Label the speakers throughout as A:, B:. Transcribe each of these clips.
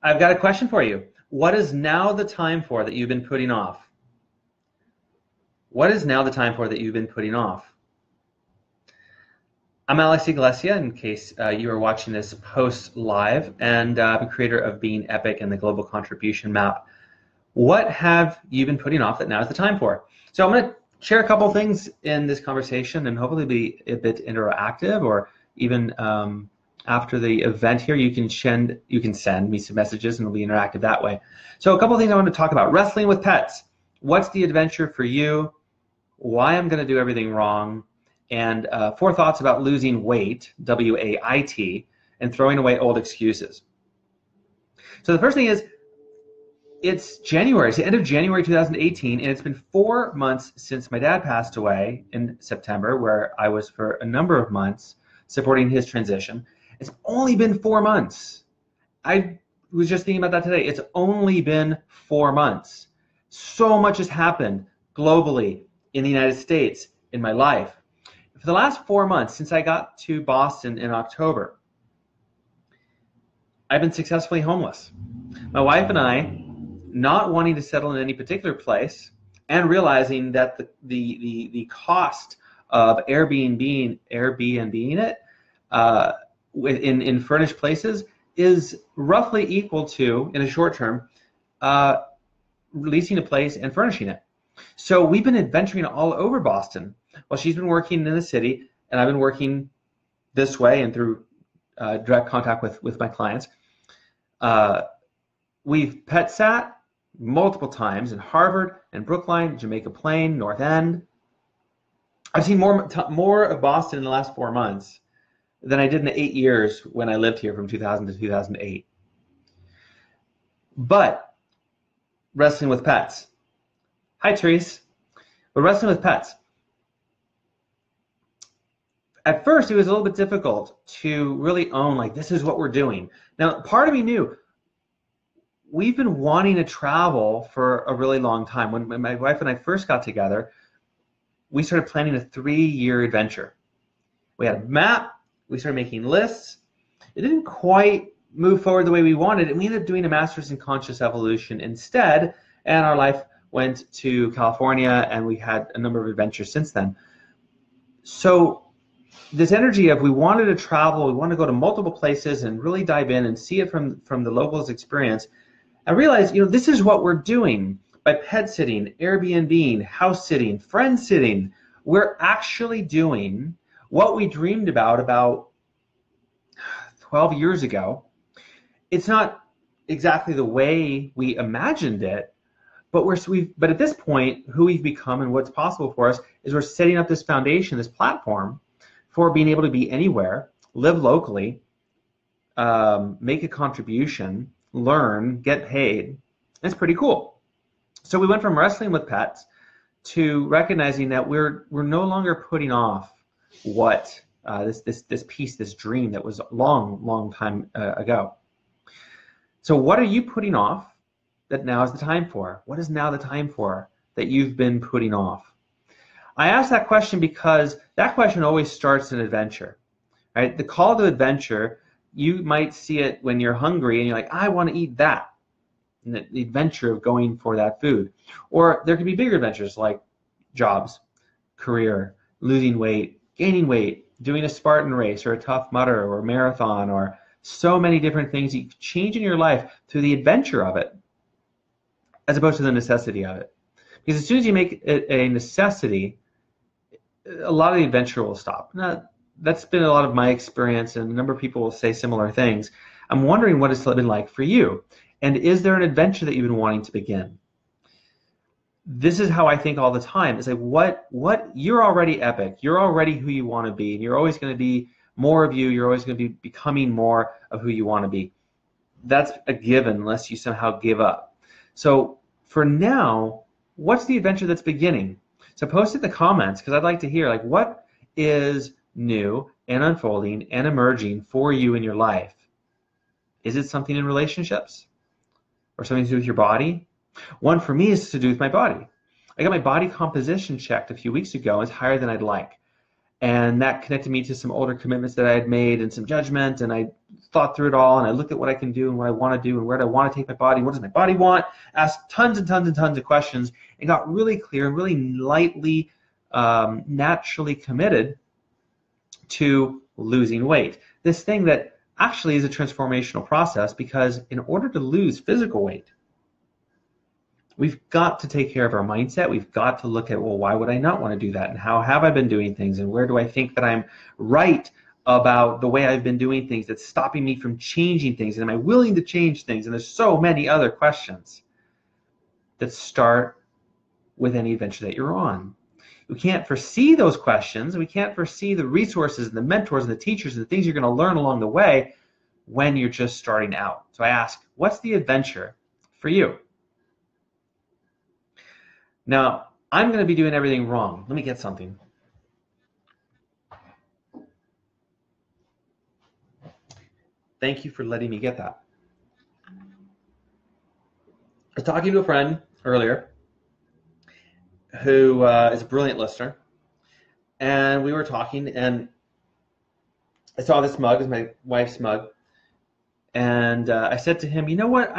A: I've got a question for you. What is now the time for that you've been putting off? What is now the time for that you've been putting off? I'm Alex Iglesia, in case you are watching this post live, and I'm the creator of Being Epic and the Global Contribution Map. What have you been putting off that now is the time for? So I'm going to share a couple things in this conversation and hopefully be a bit interactive, or even after the event here, you can send me some messages and it'll be interactive that way. So a couple of things I want to talk about. Wrestling with pets. What's the adventure for you? Why I'm going to do everything wrong, and 4 thoughts about losing weight, W-A-I-T, and throwing away old excuses. So the first thing is, it's January. It's the end of January 2018, and it's been 4 months since my dad passed away in September, where I was for a number of months supporting his transition. It's only been 4 months. I was just thinking about that today. It's only been 4 months. So much has happened globally, in the United States, in my life. For the last 4 months, since I got to Boston in October, I've been successfully homeless. My wife and I, not wanting to settle in any particular place, and realizing that the cost of Airbnb it in furnished places is roughly equal to, in a short term, leasing a place and furnishing it. So we've been adventuring all over Boston. Well, she's been working in the city, and I've been working this way and through direct contact with my clients. We've pet sat multiple times in Harvard and Brookline, Jamaica Plain, North End. I've seen more of Boston in the last 4 months than I did in the 8 years when I lived here from 2000 to 2008. But wrestling with pets. Hi, Therese. We're wrestling with pets. At first, it was a little bit difficult to really own, like, this is what we're doing. Now, part of me knew we've been wanting to travel for a really long time. When my wife and I first got together, we started planning a 3-year adventure. We had a map. We started making lists. It didn't quite move forward the way we wanted, and we ended up doing a master's in conscious evolution instead, and our life went to California, and we had a number of adventures since then. So this energy of we wanted to travel, we wanted to go to multiple places and really dive in and see it from the locals' experience. I realized, this is what we're doing by pet sitting, Airbnb, house sitting, friend sitting. We're actually doing what we dreamed about 12 years ago. It's not exactly the way we imagined it, but at this point, who we've become and what's possible for us is we're setting up this foundation, this platform for being able to be anywhere, live locally, make a contribution, learn, get paid. It's pretty cool. So we went from wrestling with pets to recognizing that we're no longer putting off what this piece, this dream that was long time ago. So what are you putting off that now is the time for? What is now the time for that you've been putting off? I ask that question because that question always starts an adventure, right? The call to adventure, you might see it when you're hungry and you're like, I want to eat that. And the adventure of going for that food. Or there could be bigger adventures like jobs, career, losing weight, gaining weight, doing a Spartan race or a Tough Mudder or a marathon, or so many different things you change in your life through the adventure of it, as opposed to the necessity of it. Because as soon as you make it a necessity, a lot of the adventure will stop. Now, that's been a lot of my experience, and a number of people will say similar things. I'm wondering what it's been like for you. And is there an adventure that you've been wanting to begin? This is how I think all the time. It's like, what you're already epic. You're already who you want to be, and you're always going to be more of you. You're always going to be becoming more of who you want to be. That's a given unless you somehow give up. So for now, what's the adventure that's beginning? So post it in the comments, because I'd like to hear, like, what is new and unfolding and emerging for you in your life? Is it something in relationships or something to do with your body? One for me is to do with my body. I got my body composition checked a few weeks ago. It's higher than I'd like. And that connected me to some older commitments that I had made and some judgment, and I thought through it all, and I looked at what I can do and what I want to do and where do I want to take my body, what does my body want, asked tons and tons and tons of questions, and got really clear and really lightly, naturally committed to losing weight. This thing that actually is a transformational process, because in order to lose physical weight, we've got to take care of our mindset. We've got to look at, well, why would I not want to do that? And how have I been doing things? And where do I think that I'm right about the way I've been doing things that's stopping me from changing things? And am I willing to change things? And there's so many other questions that start with any adventure that you're on. We can't foresee those questions. We can't foresee the resources and the mentors and the teachers and the things you're going to learn along the way when you're just starting out. So I ask, what's the adventure for you? Now, I'm going to be doing everything wrong. Let me get something. Thank you for letting me get that. I was talking to a friend earlier who is a brilliant listener, and we were talking, and I saw this mug, it's my wife's mug, and I said to him, you know what,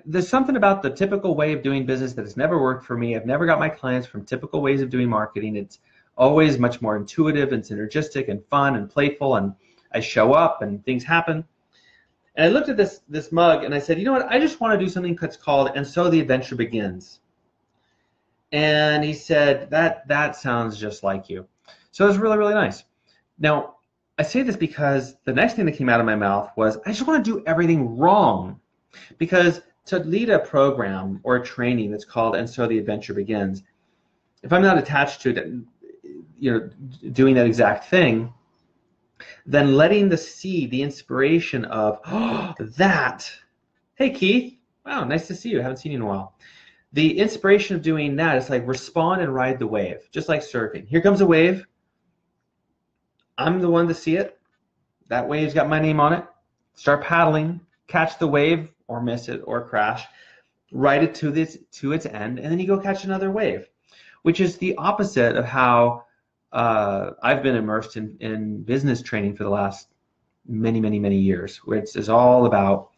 A: there's something about the typical way of doing business that has never worked for me. I've never got my clients from typical ways of doing marketing. It's always much more intuitive and synergistic and fun and playful, and I show up and things happen. And I looked at this mug and I said, you know what, I just want to do something that's called "And So the Adventure Begins." And he said, that sounds just like you. So it was really, really nice. Now, I say this because the next thing that came out of my mouth was, I just want to do everything wrong. Because to lead a program or a training that's called "And So the Adventure Begins," if I'm not attached to it, doing that exact thing, then letting the seed, the inspiration of, oh, that. Hey, Keith. Wow, nice to see you. I haven't seen you in a while. The inspiration of doing that is like respond and ride the wave, just like surfing. Here comes a wave. I'm the one to see it. That wave's got my name on it. Start paddling, catch the wave or miss it or crash, ride it to its end, and then you go catch another wave, which is the opposite of how I've been immersed in business training for the last many, many, many years, where it's all about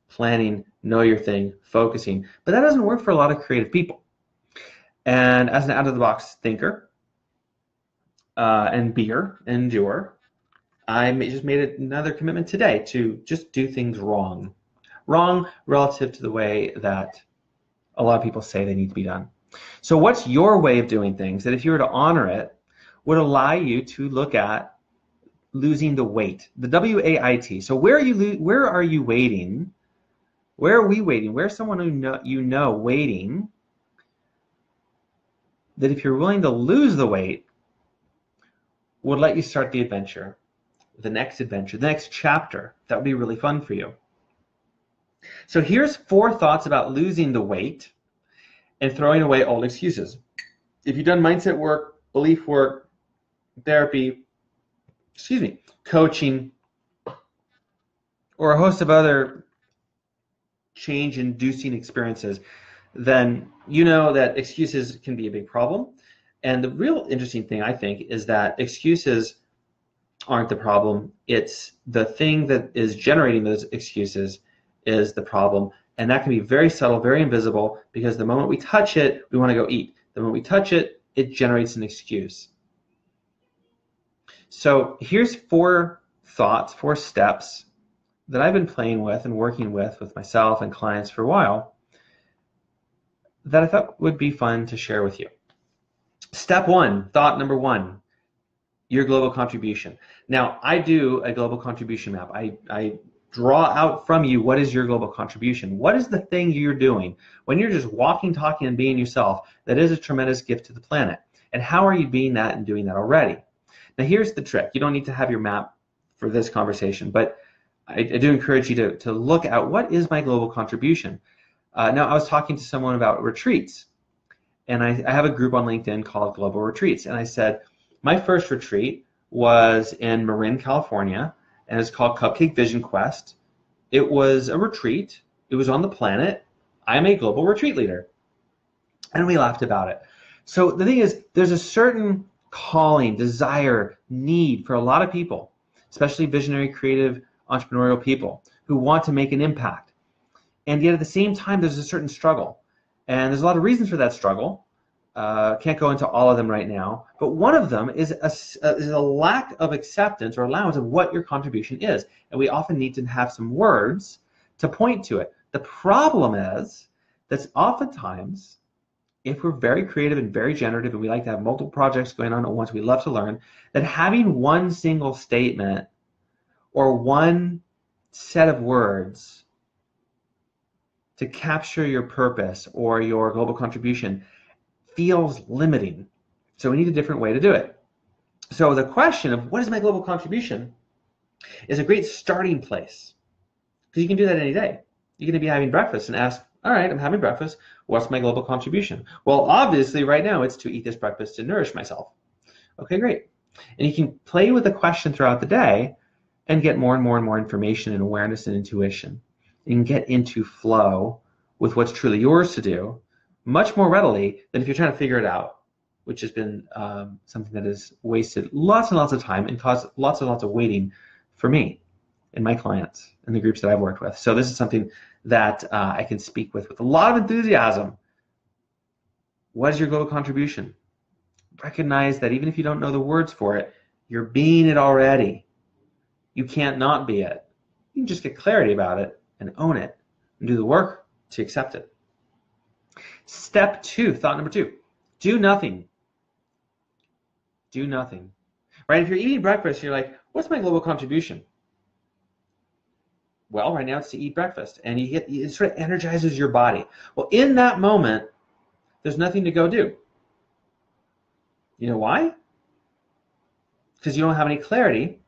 A: planning, know your thing, focusing. But that doesn't work for a lot of creative people. And as an out-of-the-box thinker and beer and doer, I just made another commitment today to just do things wrong. Wrong relative to the way that a lot of people say they need to be done. So what's your way of doing things that if you were to honor it, would allow you to look at losing the weight, the W-A-I-T. So where are you waiting? Where are we waiting? Where's someone who waiting that if you're willing to lose the weight would let you start the adventure, the next chapter? That would be really fun for you. So here's 4 thoughts about losing the weight and throwing away old excuses. If you've done mindset work, belief work, therapy, coaching, or a host of other change-inducing experiences, then you know that excuses can be a big problem. And the real interesting thing, I think, is that excuses aren't the problem. It's the thing that is generating those excuses is the problem. And that can be very subtle, very invisible, because the moment we touch it, we want to go eat. The moment we touch it, it generates an excuse. So here's 4 thoughts, 4 steps that I've been playing with and working with myself and clients for a while that I thought would be fun to share with you. Step 1, thought number 1, your global contribution. Now, I do a global contribution map. I draw out from you, what is your global contribution? What is the thing you're doing when you're just walking, talking, and being yourself that is a tremendous gift to the planet? And how are you being that and doing that already? Now, here's the trick. You don't need to have your map for this conversation, but I do encourage you to look at what is my global contribution. Now, I was talking to someone about retreats, and I have a group on LinkedIn called Global Retreats, and I said, my first retreat was in Marin, California, and it's called Cupcake Vision Quest. It was a retreat. It was on the planet. I'm a global retreat leader. And we laughed about it. So the thing is, there's a certain calling, desire, need for a lot of people, especially visionary, creative, entrepreneurial people who want to make an impact. And yet at the same time, there's a certain struggle. And there's a lot of reasons for that struggle. Can't go into all of them right now. But one of them is a lack of acceptance or allowance of what your contribution is. And we often need to have some words to point to it. The problem is that oftentimes, if we're very creative and very generative and we like to have multiple projects going on at once, we love to learn, that having one single statement or one set of words to capture your purpose or your global contribution feels limiting. So we need a different way to do it. So the question of what is my global contribution is a great starting place, because you can do that any day. You're going to be having breakfast and ask, all right, I'm having breakfast. What's my global contribution? Well, obviously right now it's to eat this breakfast to nourish myself. Okay, great. And you can play with the question throughout the day and get more and more and more information and awareness and intuition. You can get into flow with what's truly yours to do much more readily than if you're trying to figure it out, which has been something that has wasted lots and lots of time and caused lots and lots of waiting for me and my clients and the groups that I've worked with. So this is something that I can speak with a lot of enthusiasm. What is your global contribution? Recognize that even if you don't know the words for it, you're being it already. You can't not be it. You can just get clarity about it and own it and do the work to accept it. Step 2, thought number 2, do nothing. Do nothing. Right? If you're eating breakfast, you're like, what's my global contribution? Well, right now it's to eat breakfast, and it sort of energizes your body. Well, in that moment, there's nothing to go do. You know why? Because you don't have any clarity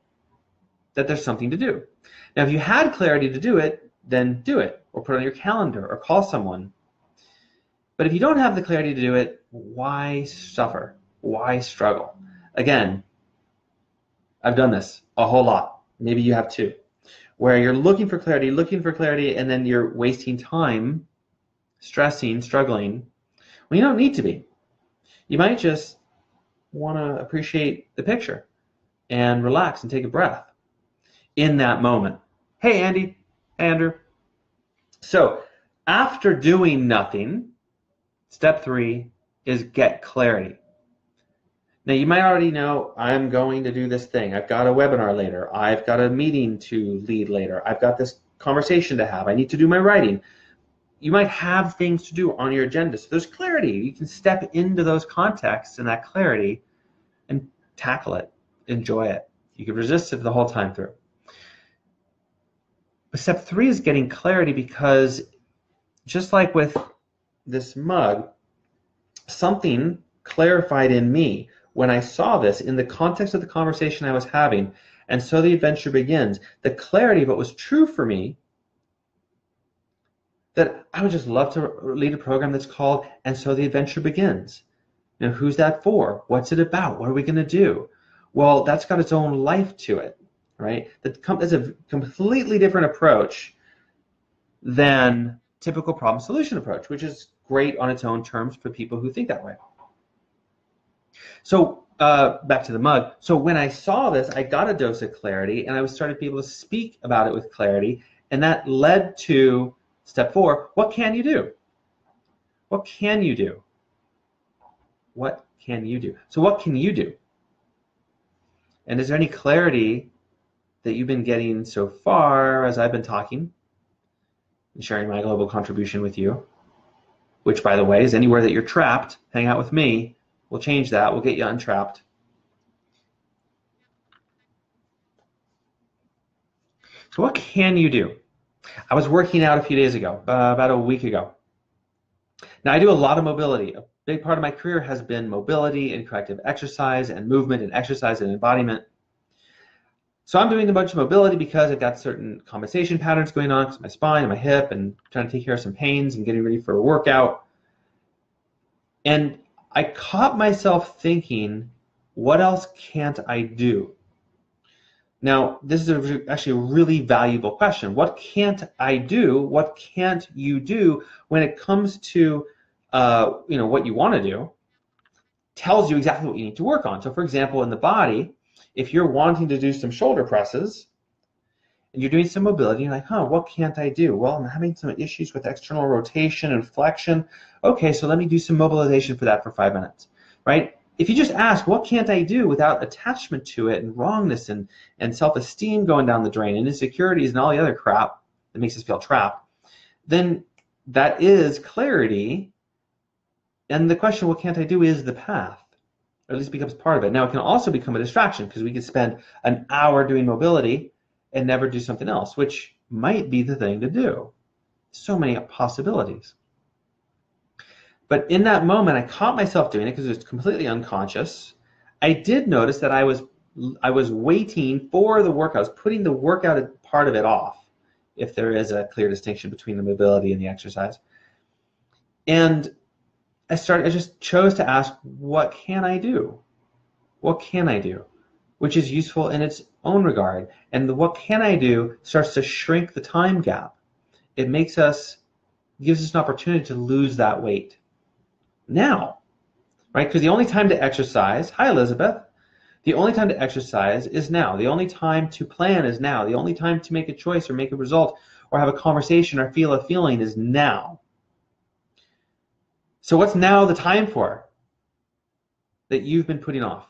A: that there's something to do. Now, if you had clarity to do it, then do it, or put it on your calendar, or call someone. But if you don't have the clarity to do it, why suffer? Why struggle? Again, I've done this a whole lot. Maybe you have too, where you're looking for clarity, and then you're wasting time, stressing, struggling, when you don't need to be. You might just want to appreciate the picture and relax and take a breath in that moment. Hey, Andy. Hey, Andrew. So after doing nothing, step 3 is get clarity. Now, you might already know, I'm going to do this thing. I've got a webinar later. I've got a meeting to lead later. I've got this conversation to have. I need to do my writing. You might have things to do on your agenda. So there's clarity. You can step into those contexts and that clarity and tackle it, enjoy it. You can resist it the whole time through. But step 3 is getting clarity, because just like with this mug, something clarified in me when I saw this in the context of the conversation I was having. And so the adventure begins. The clarity of what was true for me, that I would just love to lead a program that's called And So the Adventure Begins. Now, who's that for? What's it about? What are we going to do? Well, that's got its own life to it, right? That's a completely different approach than typical problem solution approach, which is great on its own terms for people who think that way. So back to the mug. So when I saw this, I got a dose of clarity, and I started to be able to speak about it with clarity, and that led to step 4. What can you do? What can you do? What can you do? So what can you do? And is there any clarity that you've been getting so far as I've been talking and sharing my global contribution with you? Which, by the way, is anywhere that you're trapped, hang out with me. We'll change that. We'll get you untrapped. So what can you do? I was working out a few days ago, about a week ago. Now, I do a lot of mobility. A big part of my career has been mobility and corrective exercise and movement and exercise and embodiment. So I'm doing a bunch of mobility because I've got certain compensation patterns going on because my spine and my hip, and trying to take care of some pains and getting ready for a workout. And I caught myself thinking, what else can't I do? Now, this is actually a really valuable question. What can't I do? What can't you do when it comes to what you want to do? tells you exactly what you need to work on. So for example, in the body, if you're wanting to do some shoulder presses and you're doing some mobility, you're like, what can't I do? Well, I'm having some issues with external rotation and flexion. Okay, so let me do some mobilization for that for 5 minutes, right? If you just ask, what can't I do, without attachment to it and wrongness and self-esteem going down the drain and insecurities and all the other crap that makes us feel trapped, then that is clarity. And the question, what can't I do, is the path, or at least becomes part of it. Now, it can also become a distraction because we could spend an hour doing mobility and never do something else, which might be the thing to do. So many possibilities. But in that moment, I caught myself doing it because it was completely unconscious. I did notice that I was waiting for the workout. I was putting the workout part of it off, if there is a clear distinction between the mobility and the exercise. And I just chose to ask, what can I do? What can I do? Which is useful in its own regard. And the what can I do starts to shrink the time gap. It gives us an opportunity to lose that weight now, right? Because the only time to exercise, hi Elizabeth, the only time to exercise is now. The only time to plan is now. The only time to make a choice or make a result or have a conversation or feel a feeling is now. So what's now the time for that you've been putting off?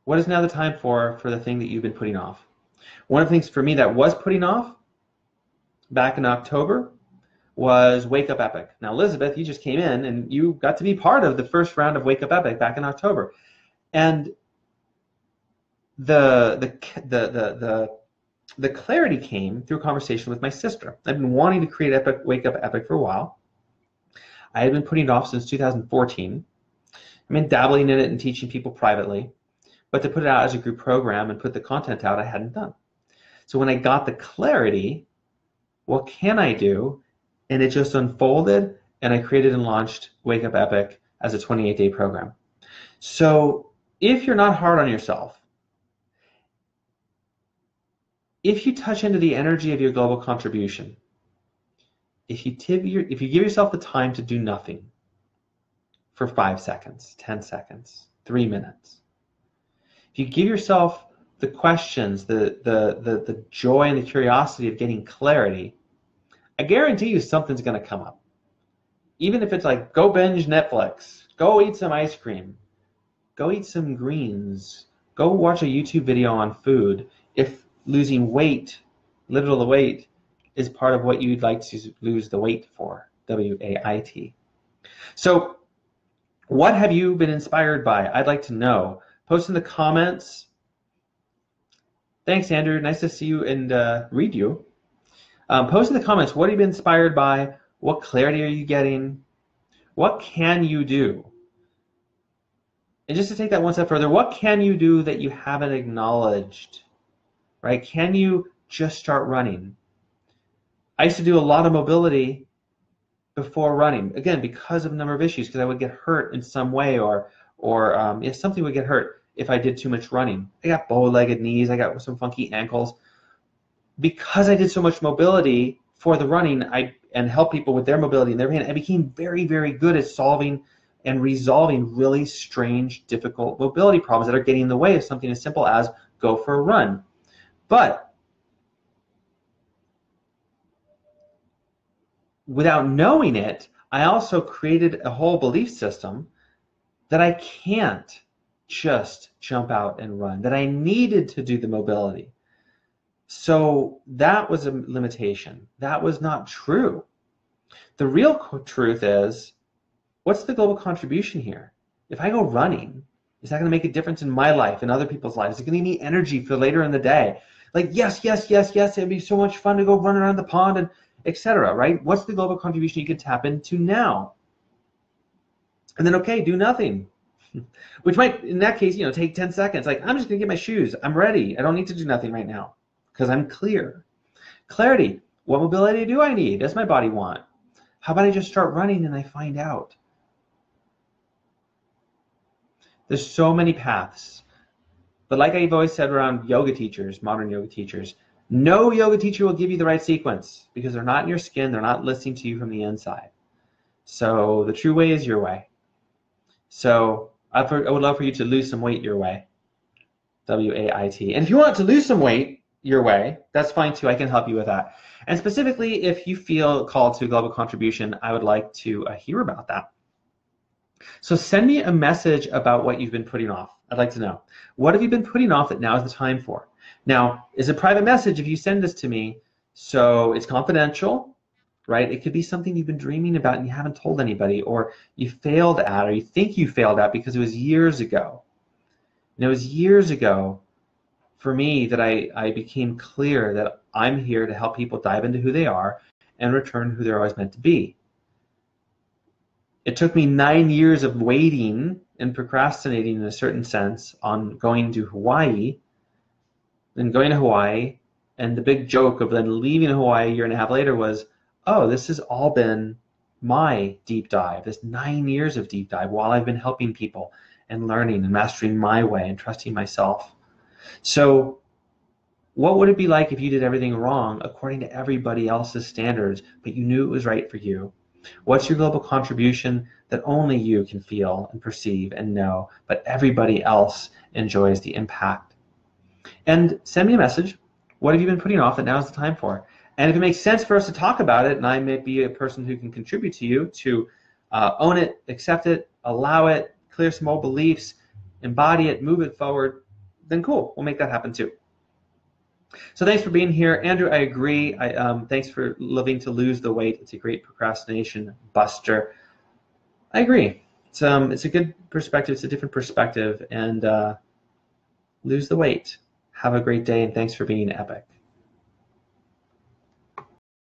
A: What is now the time for the thing that you've been putting off? One of the things for me that was putting off back in October was Wake Up Epic. Now, Elizabeth, you just came in and you got to be part of the first round of Wake Up Epic back in October. And the clarity came through a conversation with my sister. I've been wanting to create Wake Up Epic for a while. I had been putting it off since 2014. I've been dabbling in it and teaching people privately. But to put it out as a group program and put the content out, I hadn't done. So when I got the clarity, what can I do? And it just unfolded, and I created and launched Wake Up Epic as a 28-day program. So if you're not hard on yourself, if you touch into the energy of your global contribution, if you give yourself the time to do nothing for 5 seconds, 10 seconds, 3 minutes, if you give yourself the questions, the joy and the curiosity of getting clarity, I guarantee you something's going to come up. Even if it's like, go binge Netflix, go eat some ice cream, go eat some greens, go watch a YouTube video on food. If losing weight, literal weight, is part of what you'd like to lose the weight for, W-A-I-T. So what have you been inspired by? I'd like to know. Post in the comments. Thanks, Andrew. Nice to see you and read you. Post in the comments, what have you been inspired by? What clarity are you getting? What can you do? And just to take that one step further, what can you do that you haven't acknowledged? Right? Can you just start running? I used to do a lot of mobility before running, again, because of a number of issues, because I would get hurt in some way, or if something would get hurt if I did too much running. I got bow-legged knees, I got some funky ankles. Because I did so much mobility for the running, and help people with their mobility in their hand, I became very, very good at solving and resolving really strange, difficult mobility problems that are getting in the way of something as simple as go for a run. But without knowing it, I also created a whole belief system that I can't just jump out and run, that I needed to do the mobility. So that was a limitation. That was not true. The real truth is, what's the global contribution here? If I go running, is that going to make a difference in my life and other people's lives? Is it going to give me energy for later in the day? Like, yes, yes, yes, yes, it'd be so much fun to go run around the pond and etc., right? What's the global contribution you can tap into now? And then, okay, do nothing. Which might, in that case, take 10 seconds. Like, I'm just going to get my shoes. I'm ready. I don't need to do nothing right now because I'm clear. Clarity. What mobility do I need? Does my body want? How about I just start running and I find out? There's so many paths. But like I've always said around yoga teachers, modern yoga teachers, no yoga teacher will give you the right sequence because they're not in your skin. They're not listening to you from the inside. So the true way is your way. So I would love for you to lose some weight your way. W-A-I-T. And if you want to lose some weight your way, that's fine too. I can help you with that. And specifically, if you feel called to global contribution, I would like to hear about that. So send me a message about what you've been putting off. I'd like to know. What have you been putting off that now is the time for? Now, it's a private message if you send this to me, so it's confidential, right? It could be something you've been dreaming about and you haven't told anybody, or you failed at, or you think you failed at because it was years ago. And it was years ago for me that I became clear that I'm here to help people dive into who they are and return who they're always meant to be. It took me 9 years of waiting and procrastinating in a certain sense on going to Hawaii, and going to Hawaii, and the big joke of then leaving Hawaii a year and a half later was, oh, this has all been my deep dive, this 9 years of deep dive while I've been helping people and learning and mastering my way and trusting myself. So what would it be like if you did everything wrong according to everybody else's standards, but you knew it was right for you? What's your global contribution that only you can feel and perceive and know, but everybody else enjoys the impact? And send me a message. What have you been putting off that now is the time for? And if it makes sense for us to talk about it, and I may be a person who can contribute to you to own it, accept it, allow it, clear some old beliefs, embody it, move it forward, then cool, we'll make that happen too. So thanks for being here. Andrew, I agree. Thanks for loving to lose the weight. It's a great procrastination buster. I agree. It's a good perspective. It's a different perspective. And lose the weight. Have a great day, and thanks for being epic.